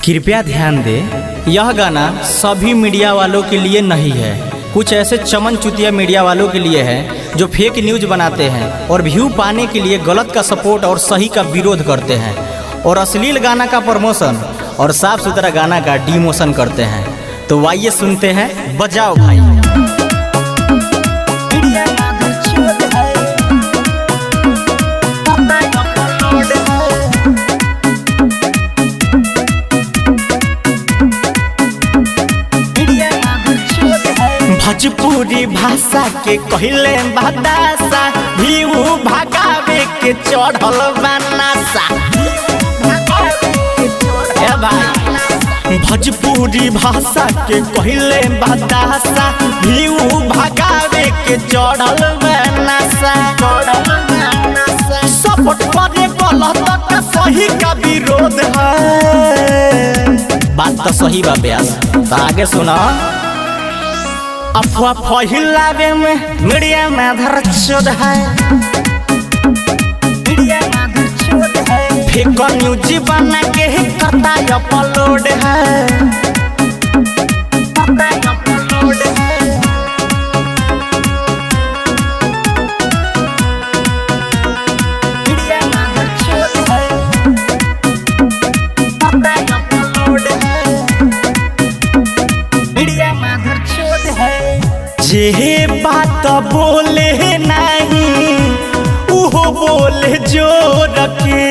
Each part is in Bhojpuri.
कृपया ध्यान दें, यह गाना सभी मीडिया वालों के लिए नहीं है। कुछ ऐसे चमन चुतिया मीडिया वालों के लिए है जो फेक न्यूज बनाते हैं और व्यू पाने के लिए गलत का सपोर्ट और सही का विरोध करते हैं और अश्लील गाना का प्रमोशन और साफ सुथरा गाना का डिमोशन करते हैं। तो आइए सुनते हैं, बजाओ भाई। भोजपुरी भाषा के कहले बदासा भी भगावे के चढ़ल बनासा। भोजपुरी भाषा के कहले बदासा भी भगावे के चढ़ल बनासा। सपोर्ट करे गलत का सही का विरोध है। बात तो सही बा ब्यास, तो आगे सुना। अफवाह फैलावे में मीडिया में धरछोद है। फेक न्यूज बना के करता अपलोड है। जे बात बोले नहीं उहो बोले जो रखे।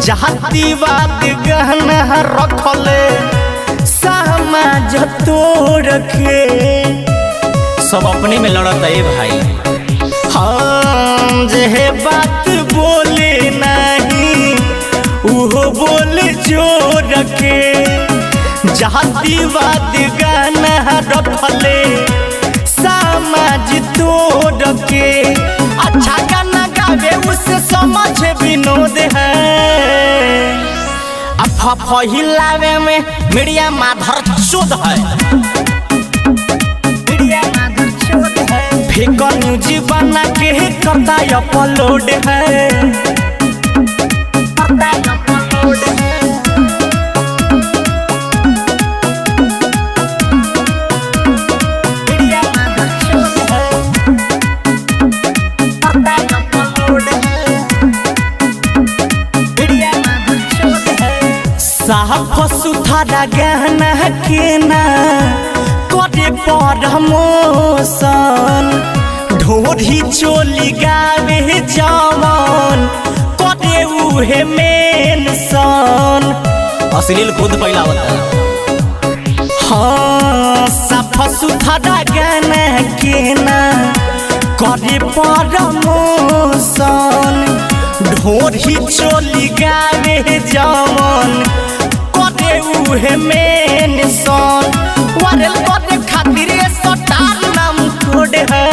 जातिवाद गहना रखले समाज तो रखे। सब अपने में लड़त है भाई। हाँ, जे बात बोले नहीं उहो बोले जो रखे। जातिवाद गहना रखले समाज तोड़ के। अच्छा गाना गावे उससे समझ विनोद है। अफवाह फैलावे में मीडिया माधर चोद है। फेक न्यूज बना के करता अपलोड है। साफ सुथरा गहना के ना करे प्रमोशन। ढोरी चोली गावे जवान करे उहे मेंशन। अश्लील खुद फैलावता है। हाँ, साफ सुथरा गहना के ना करे प्रमोशन। ढोरी चोली गावे जवान उहे मेंशन। वायरल करे खातिर सटार नाम कोड है।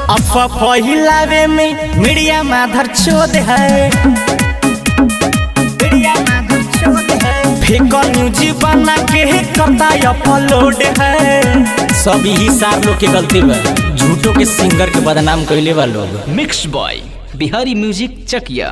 अफवाह फैलावे में मीडिया माधर चोद है। फेक न्यूज बना के करता अपलोड है। सभी ही सार लोग के गलती बा, झूठों के सिंगर के बदनाम कैले बा लोग। मिक्स बॉय बिहारी म्यूजिक चकिया।